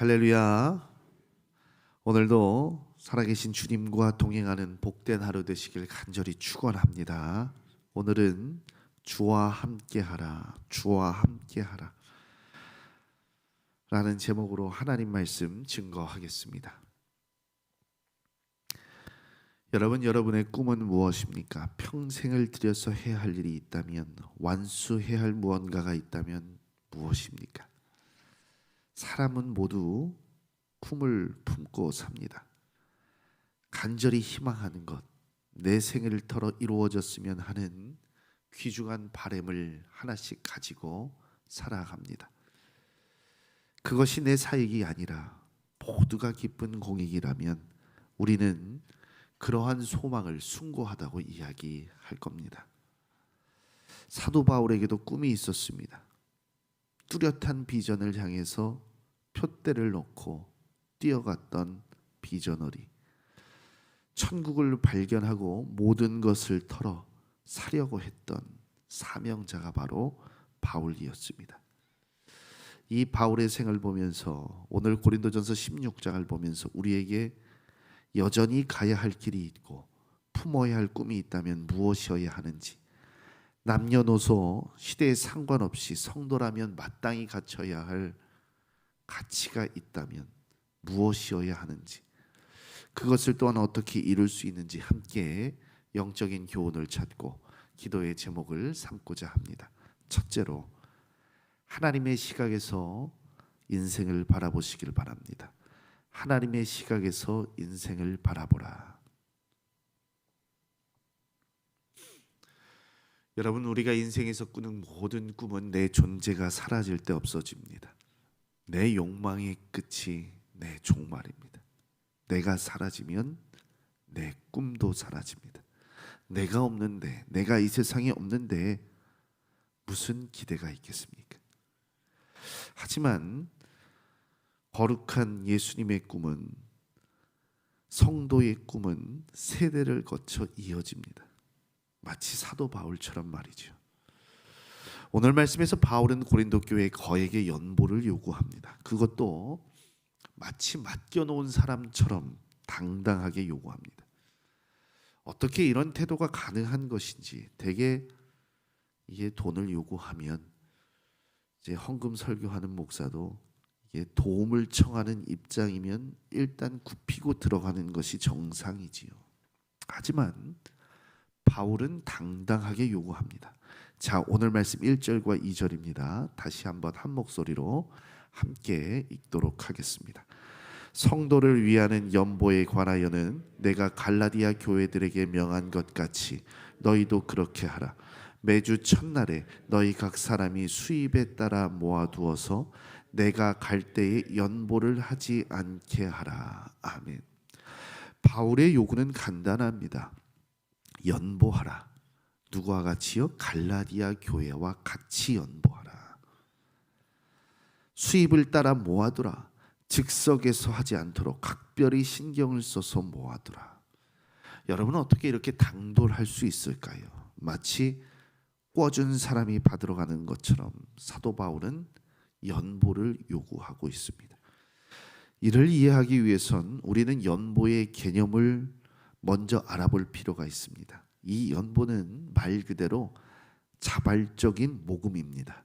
할렐루야. 오늘도 살아계신 주님과 동행하는 복된 하루 되시길 간절히 축원합니다. 오늘은 주와 함께하라, 주와 함께하라 라는 제목으로 하나님 말씀 증거하겠습니다. 여러분의 꿈은 무엇입니까? 평생을 들여서 해야 할 일이 있다면, 완수해야 할 무언가가 있다면 무엇입니까? 사람은 모두 꿈을 품고 삽니다. 간절히 희망하는 것, 내 생을 털어 이루어졌으면 하는 귀중한 바람을 하나씩 가지고 살아갑니다. 그것이 내 사역이 아니라 모두가 기쁜 공익이라면 우리는 그러한 소망을 숭고하다고 이야기할 겁니다. 사도 바울에게도 꿈이 있었습니다. 뚜렷한 비전을 향해서 표대를 놓고 뛰어갔던 비전어리, 천국을 발견하고 모든 것을 털어 사려고 했던 사명자가 바로 바울이었습니다. 이 바울의 생을 보면서 오늘 고린도전서 16장을 보면서 우리에게 여전히 가야 할 길이 있고 품어야 할 꿈이 있다면 무엇이어야 하는지, 남녀노소 시대에 상관없이 성도라면 마땅히 갖춰야 할 가치가 있다면 무엇이어야 하는지, 그것을 또한 어떻게 이룰 수 있는지 함께 영적인 교훈을 찾고 기도의 제목을 삼고자 합니다. 첫째로, 하나님의 시각에서 인생을 바라보시길 바랍니다. 하나님의 시각에서 인생을 바라보라. 여러분, 우리가 인생에서 꾸는 모든 꿈은 내 존재가 사라질 때 없어집니다. 내 욕망의 끝이 내 종말입니다. 내가 사라지면 내 꿈도 사라집니다. 내가 없는데, 내가 이 세상에 없는데 무슨 기대가 있겠습니까? 하지만 거룩한 예수님의 꿈은, 성도의 꿈은 세대를 거쳐 이어집니다. 마치 사도 바울처럼 말이죠. 오늘 말씀에서 바울은 고린도 교회 거액의 연보를 요구합니다. 그것도 마치 맡겨놓은 사람처럼 당당하게 요구합니다. 어떻게 이런 태도가 가능한 것인지, 대개 이게 돈을 요구하면 이제 헌금 설교하는 목사도 이게 도움을 청하는 입장이면 일단 굽히고 들어가는 것이 정상이지요. 하지만 바울은 당당하게 요구합니다. 자, 오늘 말씀 1절과 2절입니다. 다시 한번 한 목소리로 함께 읽도록 하겠습니다. 성도를 위하는 연보에 관하여는 내가 갈라디아 교회들에게 명한 것 같이 너희도 그렇게 하라. 매주 첫날에 너희 각 사람이 수입에 따라 모아두어서 내가 갈 때에 연보를 하지 않게 하라. 아멘. 바울의 요구는 간단합니다. 연보하라. 누구와 같이요? 갈라디아 교회와 같이 연보하라. 수입을 따라 모아두라. 즉석에서 하지 않도록 각별히 신경을 써서 모아두라. 여러분은 어떻게 이렇게 당돌할 수 있을까요? 마치 꿔준 사람이 받으러 가는 것처럼 사도 바울은 연보를 요구하고 있습니다. 이를 이해하기 위해선 우리는 연보의 개념을 먼저 알아볼 필요가 있습니다. 이 연보는 말 그대로 자발적인 모금입니다.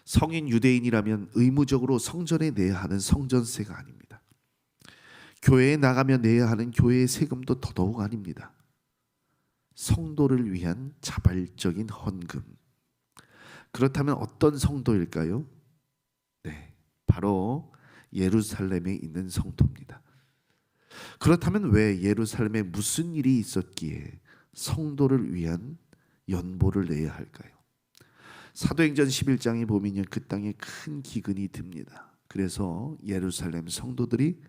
성인 유대인이라면 의무적으로 성전에 내야 하는 성전세가 아닙니다. 교회에 나가면 내야 하는 교회의 세금도 더더욱 아닙니다. 성도를 위한 자발적인 헌금. 그렇다면 어떤 성도일까요? 네, 바로 예루살렘에 있는 성도입니다. 그렇다면 왜 예루살렘에 무슨 일이 있었기에 성도를 위한 연보를 내야 할까요? 사도행전 11장에 보면 그 땅에 큰 기근이 듭니다. 그래서 예루살렘 성도들이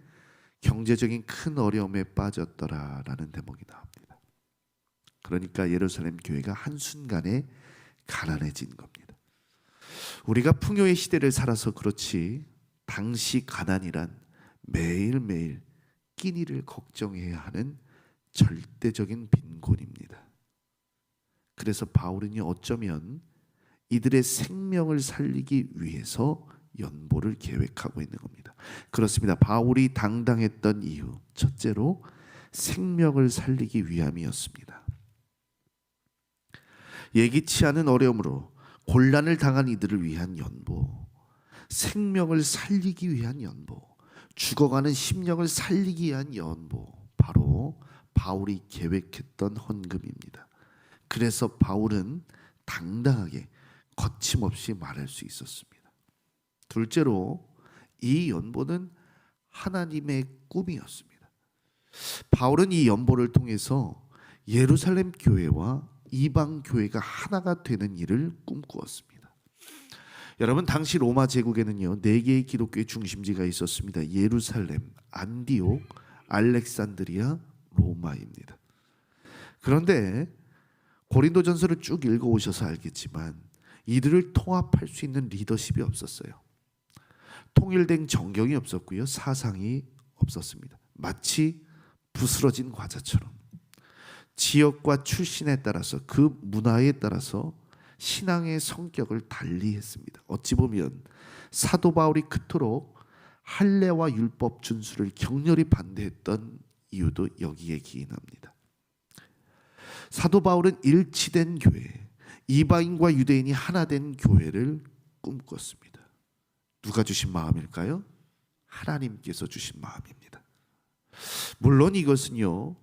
경제적인 큰 어려움에 빠졌더라라는 대목이 나옵니다. 그러니까 예루살렘 교회가 한순간에 가난해진 겁니다. 우리가 풍요의 시대를 살아서 그렇지, 당시 가난이란 매일매일 끼니를 걱정해야 하는 절대적인 빈곤입니다. 그래서 바울은 어쩌면 이들의 생명을 살리기 위해서 연보를 계획하고 있는 겁니다. 그렇습니다. 바울이 당당했던 이유, 첫째로 생명을 살리기 위함이었습니다. 예기치 않은 어려움으로 곤란을 당한 이들을 위한 연보, 생명을 살리기 위한 연보, 죽어가는 심령을 살리기 위한 연보, 바로 바울이 계획했던 헌금입니다. 그래서 바울은 당당하게 거침없이 말할 수 있었습니다. 둘째로 이 연보는 하나님의 꿈이었습니다. 바울은 이 연보를 통해서 예루살렘 교회와 이방 교회가 하나가 되는 일을 꿈꾸었습니다. 여러분, 당시 로마 제국에는요 4개의 기독교의 중심지가 있었습니다. 예루살렘, 안디옥, 알렉산드리아, 로마입니다. 그런데 고린도전서를 쭉 읽어오셔서 알겠지만 이들을 통합할 수 있는 리더십이 없었어요. 통일된 정경이 없었고요, 사상이 없었습니다. 마치 부스러진 과자처럼 지역과 출신에 따라서, 그 문화에 따라서 신앙의 성격을 달리했습니다. 어찌 보면 사도 바울이 그토록 할례와 율법 준수를 격렬히 반대했던 이유도 여기에 기인합니다. 사도 바울은 일치된 교회, 이방인과 유대인이 하나 된 교회를 꿈꿨습니다. 누가 주신 마음일까요? 하나님께서 주신 마음입니다. 물론 이것은요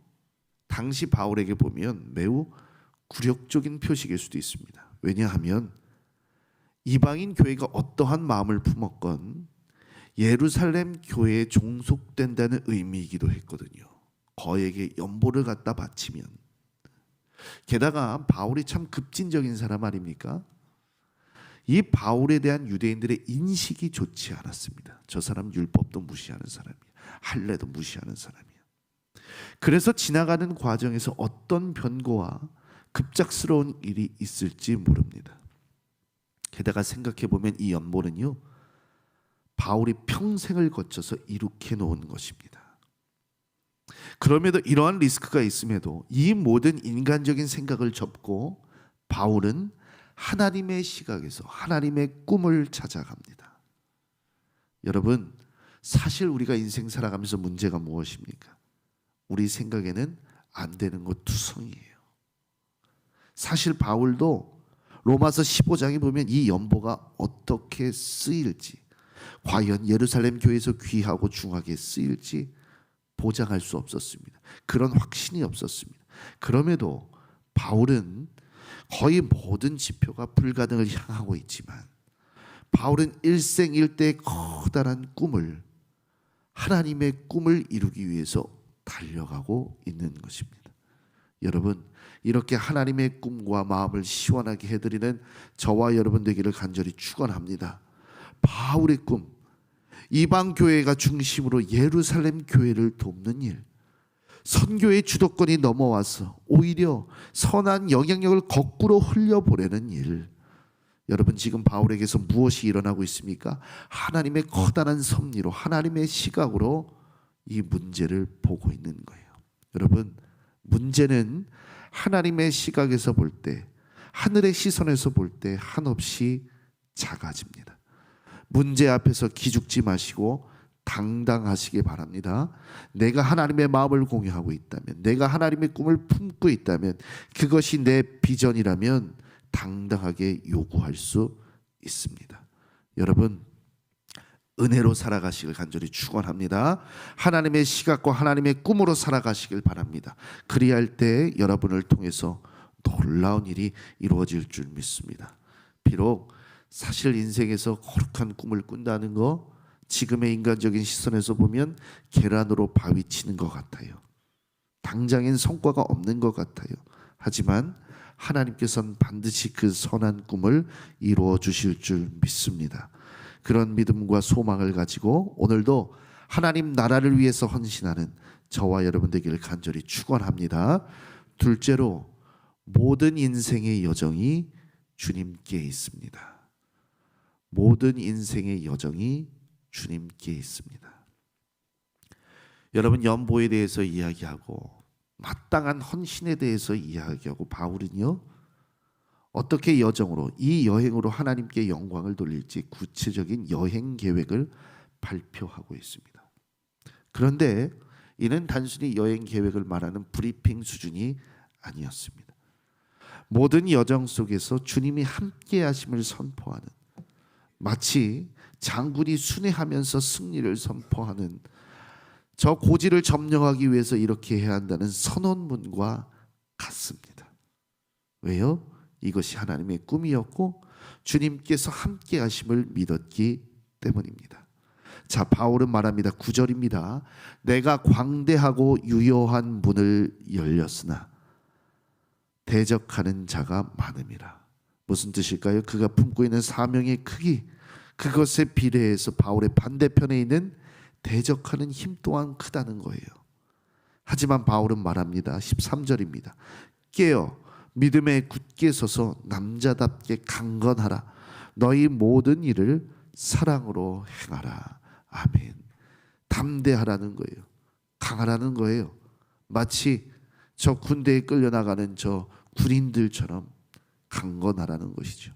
당시 바울에게 보면 매우 굴욕적인 표식일 수도 있습니다. 왜냐하면 이방인 교회가 어떠한 마음을 품었건 예루살렘 교회에 종속된다는 의미이기도 했거든요. 거액의 연보를 갖다 바치면, 게다가 바울이 참 급진적인 사람 아닙니까? 이 바울에 대한 유대인들의 인식이 좋지 않았습니다. 저 사람 율법도 무시하는 사람이야, 할례도 무시하는 사람이야. 그래서 지나가는 과정에서 어떤 변고와 급작스러운 일이 있을지 모릅니다. 게다가 생각해보면 이 연보는요 바울이 평생을 거쳐서 이룩해 놓은 것입니다. 그럼에도 이러한 리스크가 있음에도 이 모든 인간적인 생각을 접고 바울은 하나님의 시각에서 하나님의 꿈을 찾아갑니다. 여러분, 사실 우리가 인생 살아가면서 문제가 무엇입니까? 우리 생각에는 안 되는 것 투성이에요. 사실 바울도 로마서 15장에 보면 이 연보가 어떻게 쓰일지, 과연 예루살렘 교회에서 귀하고 중하게 쓰일지 보장할 수 없었습니다. 그런 확신이 없었습니다. 그럼에도 바울은 거의 모든 지표가 불가능을 향하고 있지만 바울은 일생일대의 커다란 꿈을, 하나님의 꿈을 이루기 위해서 달려가고 있는 것입니다. 여러분, 이렇게 하나님의 꿈과 마음을 시원하게 해드리는 저와 여러분 되기를 간절히 축원합니다. 바울의 꿈, 이방 교회가 중심으로 예루살렘 교회를 돕는 일, 선교의 주도권이 넘어와서 오히려 선한 영향력을 거꾸로 흘려보내는 일. 여러분, 지금 바울에게서 무엇이 일어나고 있습니까? 하나님의 커다란 섭리로, 하나님의 시각으로 이 문제를 보고 있는 거예요. 여러분, 문제는 하나님의 시각에서 볼 때, 하늘의 시선에서 볼 때 한없이 작아집니다. 문제 앞에서 기죽지 마시고 당당하시기 바랍니다. 내가 하나님의 마음을 공유하고 있다면, 내가 하나님의 꿈을 품고 있다면, 그것이 내 비전이라면 당당하게 요구할 수 있습니다. 여러분, 은혜로 살아가시길 간절히 축원합니다. 하나님의 시각과 하나님의 꿈으로 살아가시길 바랍니다. 그리할 때 여러분을 통해서 놀라운 일이 이루어질 줄 믿습니다. 비록 사실 인생에서 거룩한 꿈을 꾼다는 거, 지금의 인간적인 시선에서 보면 계란으로 바위 치는 것 같아요. 당장엔 성과가 없는 것 같아요. 하지만 하나님께서는 반드시 그 선한 꿈을 이루어 주실 줄 믿습니다. 그런 믿음과 소망을 가지고 오늘도 하나님 나라를 위해서 헌신하는 저와 여러분 되기를 간절히 축원합니다. 둘째로, 모든 인생의 여정이 주님께 있습니다. 모든 인생의 여정이 주님께 있습니다. 여러분, 연보에 대해서 이야기하고 마땅한 헌신에 대해서 이야기하고 바울은요 어떻게 여정으로 이 여행으로 하나님께 영광을 돌릴지 구체적인 여행 계획을 발표하고 있습니다. 그런데 이는 단순히 여행 계획을 말하는 브리핑 수준이 아니었습니다. 모든 여정 속에서 주님이 함께 하심을 선포하는, 마치 장군이 순회하면서 승리를 선포하는, 저 고지를 점령하기 위해서 이렇게 해야 한다는 선언문과 같습니다. 왜요? 이것이 하나님의 꿈이었고 주님께서 함께 하심을 믿었기 때문입니다. 자, 바울은 말합니다. 9절입니다. 내가 광대하고 유효한 문을 열렸으나 대적하는 자가 많음이라. 무슨 뜻일까요? 그가 품고 있는 사명의 크기, 그것에 비례해서 바울의 반대편에 있는 대적하는 힘 또한 크다는 거예요. 하지만 바울은 말합니다. 13절입니다. 깨어 믿음에 굳게 서서 남자답게 강건하라. 너희 모든 일을 사랑으로 행하라. 아멘. 담대하라는 거예요. 강하라는 거예요. 마치 저 군대에 끌려나가는 저 군인들처럼 강건하라는 것이죠.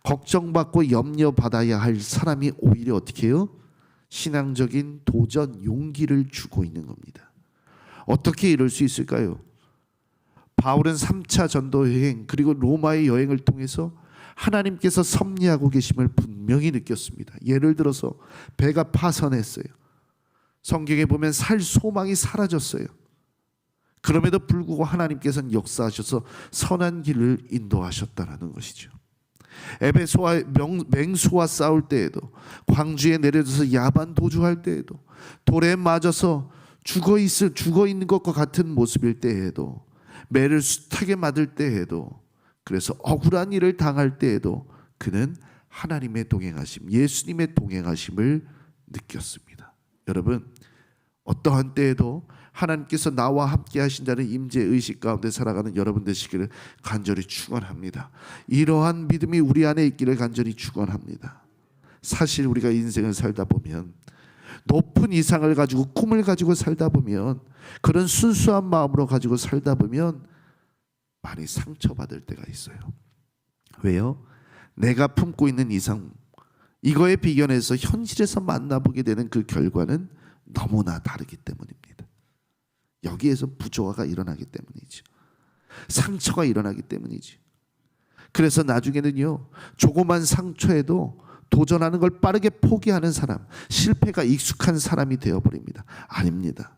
걱정받고 염려받아야 할 사람이 오히려 어떻게 해요? 신앙적인 도전, 용기를 주고 있는 겁니다. 어떻게 이럴 수 있을까요? 바울은 3차 전도 여행 그리고 로마의 여행을 통해서 하나님께서 섭리하고 계심을 분명히 느꼈습니다. 예를 들어서 배가 파선했어요. 성경에 보면 살 소망이 사라졌어요. 그럼에도 불구하고 하나님께서는 역사하셔서 선한 길을 인도하셨다는 것이죠. 에베소와 맹수와 싸울 때에도, 광주에 내려져서 야반 도주할 때에도, 돌에 맞아서 죽어 있는 것과 같은 모습일 때에도, 매를 숱하게 맞을 때에도, 그래서 억울한 일을 당할 때에도 그는 하나님의 동행하심, 예수님의 동행하심을 느꼈습니다. 여러분, 어떠한 때에도 하나님께서 나와 함께 하신다는 임재 의식 가운데 살아가는 여러분 되시기를 간절히 축원합니다. 이러한 믿음이 우리 안에 있기를 간절히 축원합니다. 사실 우리가 인생을 살다 보면, 높은 이상을 가지고 꿈을 가지고 살다 보면, 그런 순수한 마음으로 가지고 살다 보면 많이 상처받을 때가 있어요. 왜요? 내가 품고 있는 이상, 이거에 비견해서 현실에서 만나보게 되는 그 결과는 너무나 다르기 때문입니다. 여기에서 부조화가 일어나기 때문이죠. 상처가 일어나기 때문이죠. 그래서 나중에는요, 조그만 상처에도 도전하는 걸 빠르게 포기하는 사람, 실패가 익숙한 사람이 되어버립니다. 아닙니다.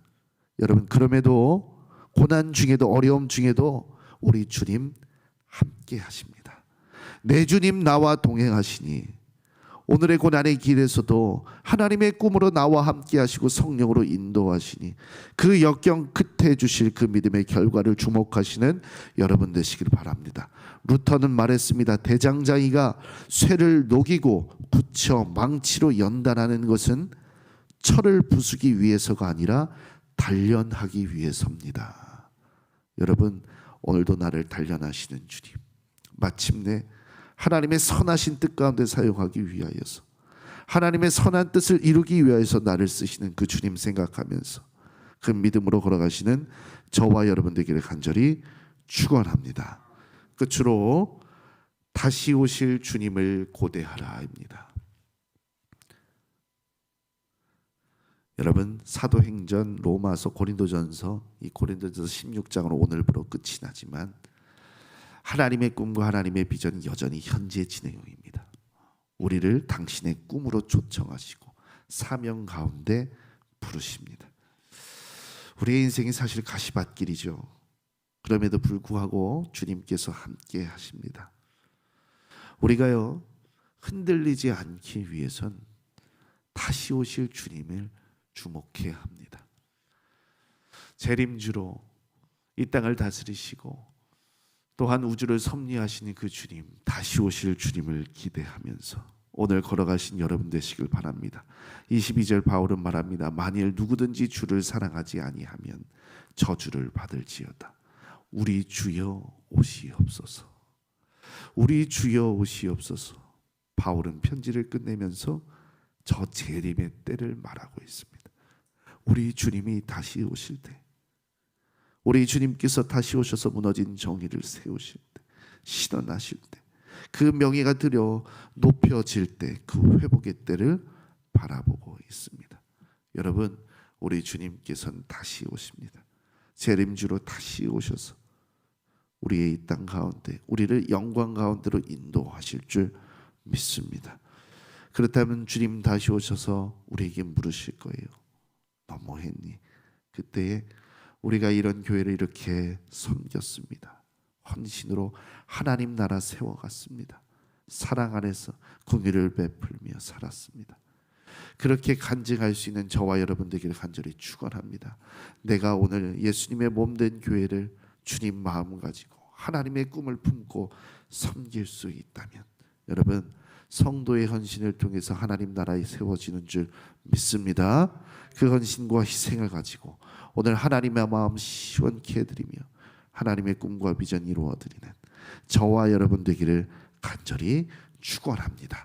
여러분, 그럼에도 고난 중에도, 어려움 중에도 우리 주님 함께 하십니다. 내 주님 나와 동행하시니 오늘의 고난의 길에서도 하나님의 꿈으로 나와 함께 하시고 성령으로 인도하시니 그 역경 끝에 주실 그 믿음의 결과를 주목하시는 여러분 되시길 바랍니다. 루터는 말했습니다. 대장장이가 쇠를 녹이고 굳혀 망치로 연단하는 것은 철을 부수기 위해서가 아니라 단련하기 위해서입니다. 여러분, 오늘도 나를 단련하시는 주님, 마침내 하나님의 선하신 뜻 가운데 사용하기 위하여서, 하나님의 선한 뜻을 이루기 위하여서 나를 쓰시는 그 주님 생각하면서 그 믿음으로 걸어가시는 저와 여러분 되기를 간절히 축원합니다. 끝으로 다시 오실 주님을 고대하라입니다. 여러분, 사도행전, 로마서, 고린도전서, 이 고린도전서 16장으로 오늘부로 끝이 나지만 하나님의 꿈과 하나님의 비전은 여전히 현재 진행형입니다. 우리를 당신의 꿈으로 초청하시고 사명 가운데 부르십니다. 우리의 인생이 사실 가시밭길이죠. 그럼에도 불구하고 주님께서 함께 하십니다. 우리가요, 흔들리지 않기 위해선 다시 오실 주님을 주목해야 합니다. 재림주로 이 땅을 다스리시고 또한 우주를 섭리하시는 그 주님, 다시 오실 주님을 기대하면서 오늘 걸어가신 여러분 되시길 바랍니다. 22절 바울은 말합니다. 만일 누구든지 주를 사랑하지 아니하면 저주를 받을지어다. 우리 주여 오시옵소서. 우리 주여 오시옵소서. 바울은 편지를 끝내면서 저 재림의 때를 말하고 있습니다. 우리 주님이 다시 오실 때, 우리 주님께서 다시 오셔서 무너진 정의를 세우실 때, 실현하실 때, 그 명예가 드려 높여질 때 그 회복의 때를 바라보고 있습니다. 여러분, 우리 주님께서는 다시 오십니다. 재림주로 다시 오셔서 우리의 이 땅 가운데 우리를 영광 가운데로 인도하실 줄 믿습니다. 그렇다면 주님 다시 오셔서 우리에게 물으실 거예요. 너 뭐 했니? 그때에 우리가 이런 교회를 이렇게 섬겼습니다. 헌신으로 하나님 나라 세워갔습니다. 사랑 안에서 긍휼을 베풀며 살았습니다. 그렇게 간증할 수 있는 저와 여러분들에게 간절히 축원합니다. 내가 오늘 예수님의 몸된 교회를 주님 마음 가지고 하나님의 꿈을 품고 섬길 수 있다면, 여러분, 성도의 헌신을 통해서 하나님 나라에 세워지는 줄 믿습니다. 그 헌신과 희생을 가지고 오늘 하나님의 마음 시원케 해드리며 하나님의 꿈과 비전 이루어드리는 저와 여러분 되기를 간절히 축원합니다.